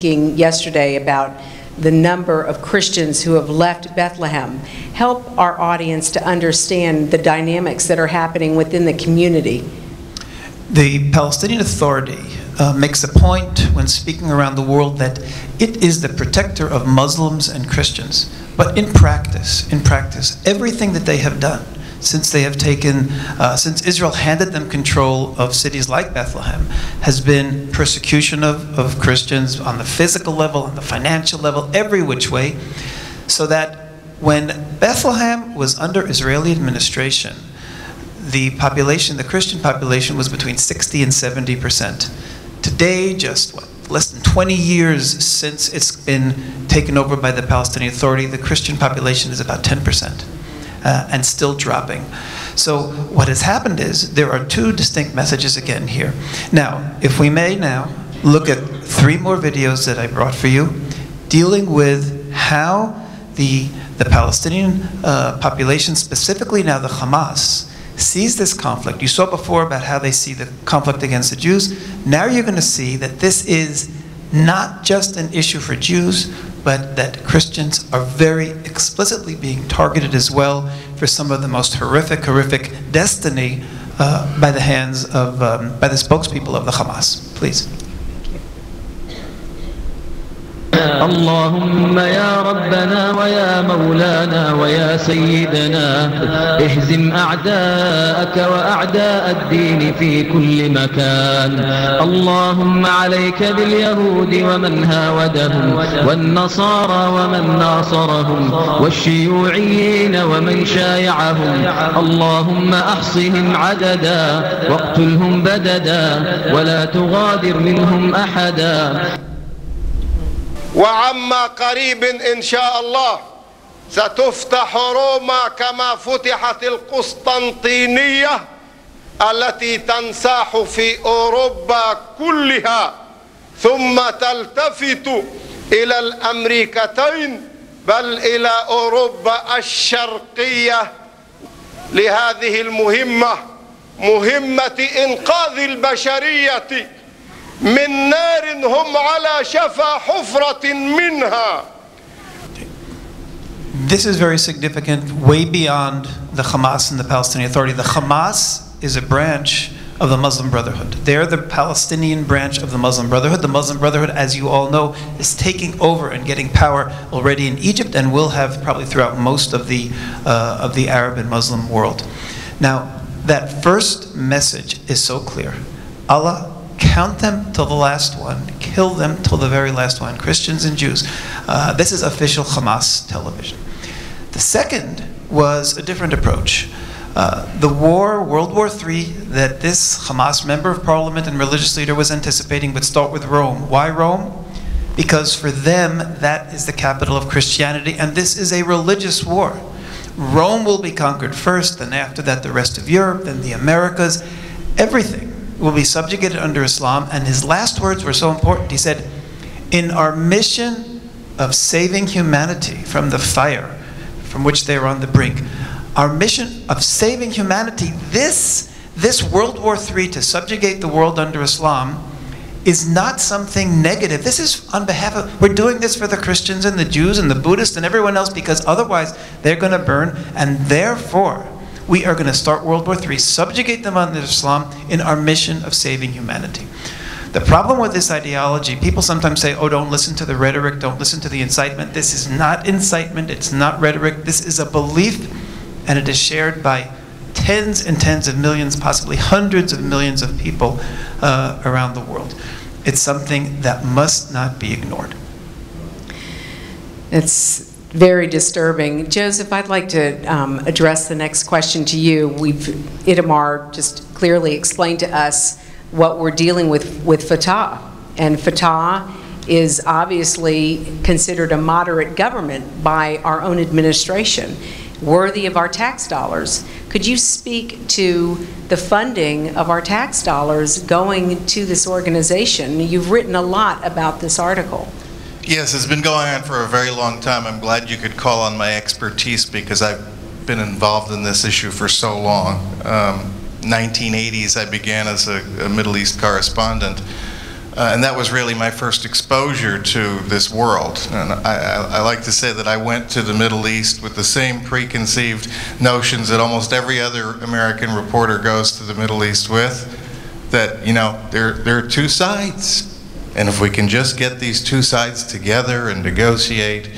yesterday about the number of Christians who have left Bethlehem. Help our audience to understand the dynamics that are happening within the community. The Palestinian Authority makes a point when speaking around the world that it is the protector of Muslims and Christians. But in practice, everything that they have done since they have taken, since Israel handed them control of cities like Bethlehem, has been persecution of Christians on the physical level, on the financial level, every which way, so that when Bethlehem was under Israeli administration, the population, the Christian population, was between 60 and 70%. Today, just less than 20 years since it's been taken over by the Palestinian Authority, the Christian population is about 10%. And still dropping. So what has happened is there are two distinct messages again here. Now, if we may now look at 3 more videos that I brought for you, dealing with how the Palestinian population, specifically now the Hamas, sees this conflict. You saw before about how they see the conflict against the Jews. Now you're going to see that this is not just an issue for Jews, but that Christians are very explicitly being targeted as well for some of the most horrific destiny by the hands of, by the spokespeople of the Hamas. Please. اللهم يا ربنا ويا مولانا ويا سيدنا اهزم أعداءك وأعداء الدين في كل مكان. اللهم عليك باليهود ومن هاودهم والنصارى ومن ناصرهم والشيوعيين ومن شايعهم. اللهم أحصهم عددا واقتلهم بددا ولا تغادر منهم أحدا. وعما قريب إن شاء الله ستفتح روما كما فتحت القسطنطينية التي تنساح في أوروبا كلها، ثم تلتفت إلى الأمريكتين بل إلى أوروبا الشرقية لهذه المهمة، مهمة إنقاذ البشرية من نار هم على شفا حفرة منها. This is very significant, way beyond the Hamas and the Palestinian Authority. The Hamas is a branch of the Muslim Brotherhood. They're the Palestinian branch of the Muslim Brotherhood. The Muslim Brotherhood, as you all know, is taking over and getting power already in Egypt and will have probably throughout most of the Arab and Muslim world. Now, that first message is so clear. Allah, count them till the last one, kill them till the very last one, Christians and Jews. This is official Hamas television. The second was a different approach. The war, World War III, that this Hamas member of parliament and religious leader was anticipating would start with Rome. Why Rome? Because for them, that is the capital of Christianity, and this is a religious war. Rome will be conquered first, and after that the rest of Europe, then the Americas, everything will be subjugated under Islam. And his last words were so important. He said, in our mission of saving humanity from the fire from which they are on the brink, our mission of saving humanity, this World War III to subjugate the world under Islam is not something negative. This is on behalf of, we're doing this for the Christians and the Jews and the Buddhists and everyone else, because otherwise they're going to burn, and therefore we are going to start World War III, subjugate them under Islam in our mission of saving humanity. The problem with this ideology, people sometimes say, oh, don't listen to the rhetoric, don't listen to the incitement. This is not incitement, it's not rhetoric. This is a belief, and it is shared by tens and tens of millions, possibly hundreds of millions of people around the world. It's something that must not be ignored. It's very disturbing. Joseph, I'd like to address the next question to you. Itamar just clearly explained to us what we're dealing with Fatah. And Fatah is obviously considered a moderate government by our own administration, worthy of our tax dollars. Could you speak to the funding of our tax dollars going to this organization? You've written a lot about this article. Yes, it's been going on for a very long time. I'm glad you could call on my expertise because I've been involved in this issue for so long. 1980s, I began as a Middle East correspondent. And that was really my first exposure to this world. And I like to say that I went to the Middle East with the same preconceived notions that almost every other American reporter goes to the Middle East with, that, you know, there are two sides. And if we can just get these two sides together and negotiate,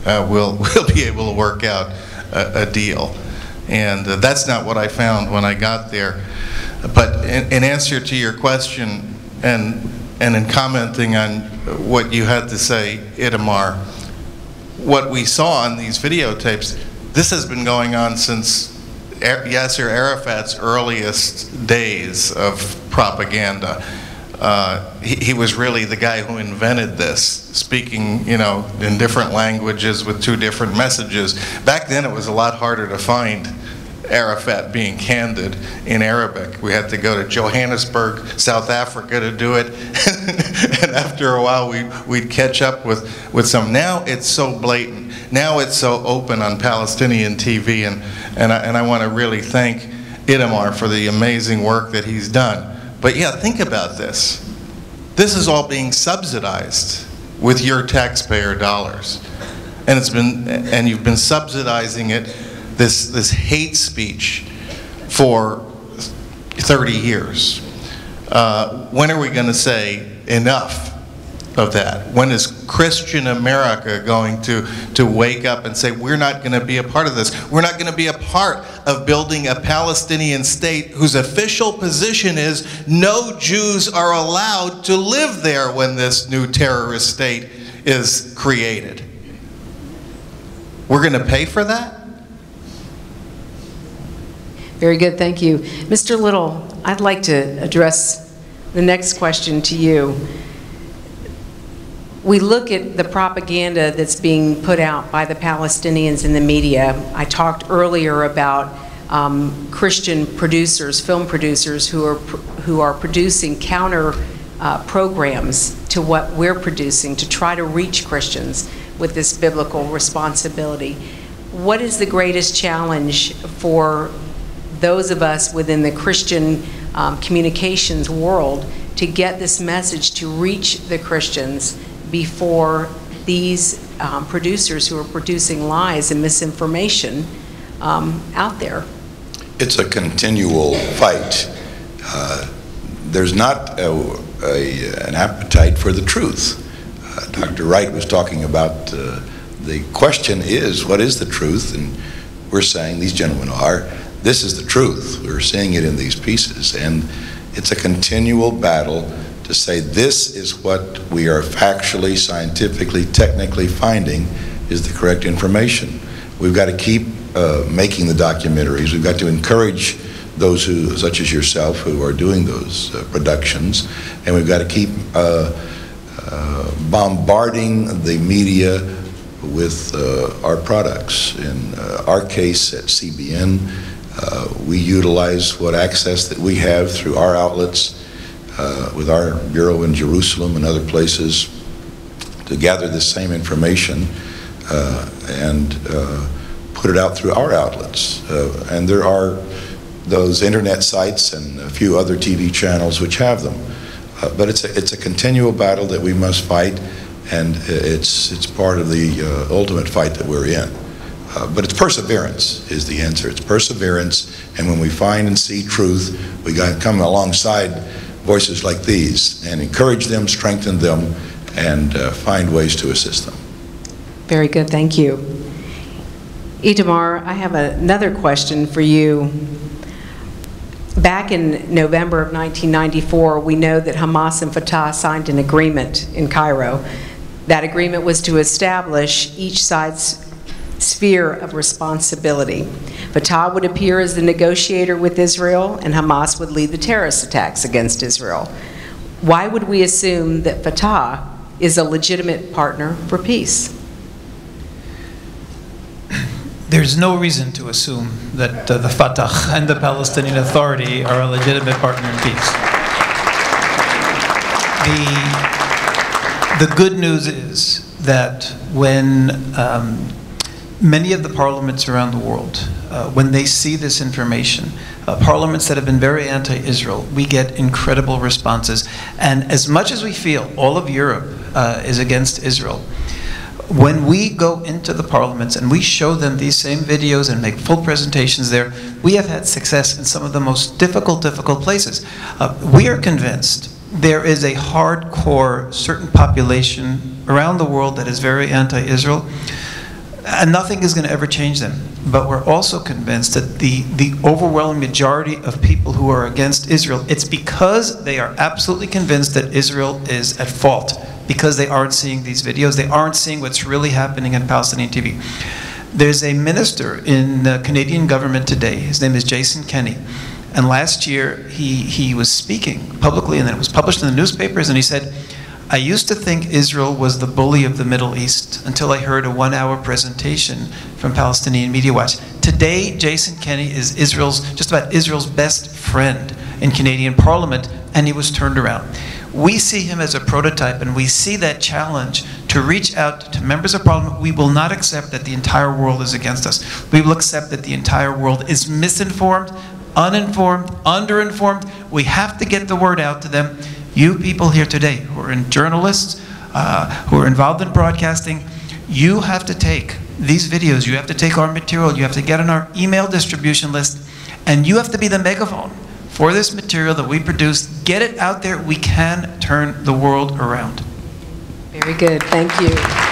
we'll be able to work out a deal. And that's not what I found when I got there. But in answer to your question, and in commenting on what you had to say, Itamar, what we saw on these videotapes, this has been going on since Yasser Arafat's earliest days of propaganda. He was really the guy who invented this, speaking, you know, in different languages with two different messages. Back then it was a lot harder to find Arafat being candid in Arabic. We had to go to Johannesburg, South Africa to do it. And after a while we'd catch up with some. Now it's so blatant. Now it's so open on Palestinian TV, and I want to really thank Itamar for the amazing work that he's done. But yeah, think about this. This is all being subsidized with your taxpayer dollars. And you've been subsidizing it, this hate speech, for 30 years. When are we going to say enough of that? When is Christian America going to wake up and say, we're not going to be a part of this? We're not going to be a part of building a Palestinian state whose official position is no Jews are allowed to live there when this new terrorist state is created. We're going to pay for that? Very good, thank you. Mr. Little, I'd like to address the next question to you. We look at the propaganda that's being put out by the Palestinians in the media. I talked earlier about Christian producers, film producers, who are producing counter programs to what we're producing to try to reach Christians with this biblical responsibility. What is the greatest challenge for those of us within the Christian communications world to get this message to reach the Christians before these producers who are producing lies and misinformation out there? It's a continual fight. There's not an appetite for the truth. Dr. Wright was talking about the question is, what is the truth? And we're saying, these gentlemen are, this is the truth. We're seeing it in these pieces. And it's a continual battle to say this is what we are factually, scientifically, technically finding is the correct information. We've got to keep making the documentaries. We've got to encourage those who, such as yourself, who are doing those productions. And we've got to keep bombarding the media with our products. In our case at CBN, we utilize what access that we have through our outlets with our bureau in Jerusalem and other places to gather this same information and put it out through our outlets. And there are those internet sites and a few other TV channels which have them. But it's a continual battle that we must fight, and it's part of the ultimate fight that we're in. But it's perseverance is the answer. It's perseverance, and when we find and see truth, we got to come alongside voices like these and encourage them, strengthen them, and find ways to assist them. Very good, thank you. Itamar, I have another question for you. Back in November of 1994, we know that Hamas and Fatah signed an agreement in Cairo. That agreement was to establish each side's sphere of responsibility. Fatah would appear as the negotiator with Israel, and Hamas would lead the terrorist attacks against Israel. Why would we assume that Fatah is a legitimate partner for peace? There's no reason to assume that the Fatah and the Palestinian Authority are a legitimate partner in peace. The good news is that when many of the parliaments around the world, when they see this information, parliaments that have been very anti-Israel, we get incredible responses. And as much as we feel all of Europe is against Israel, when we go into the parliaments and we show them these same videos and make full presentations there, we have had success in some of the most difficult places. We are convinced there is a hardcore certain population around the world that is very anti-Israel, and nothing is going to ever change them. But we're also convinced that the overwhelming majority of people who are against Israel, it's because they are absolutely convinced that Israel is at fault, because they aren't seeing these videos, they aren't seeing what's really happening on Palestinian TV. There's a minister in the Canadian government today, his name is Jason Kenney, and last year he was speaking publicly, and then it was published in the newspapers, and he said, I used to think Israel was the bully of the Middle East until I heard a 1-hour presentation from Palestinian Media Watch. Today, Jason Kenney is just about Israel's best friend in Canadian Parliament, and he was turned around. We see him as a prototype, and we see that challenge to reach out to members of Parliament. We will not accept that the entire world is against us. We will accept that the entire world is misinformed, uninformed, underinformed. We have to get the word out to them. You people here today who are journalists, who are involved in broadcasting, you have to take these videos, you have to take our material, you have to get on our email distribution list, and you have to be the megaphone for this material that we produce. Get it out there. We can turn the world around. Very good. Thank you.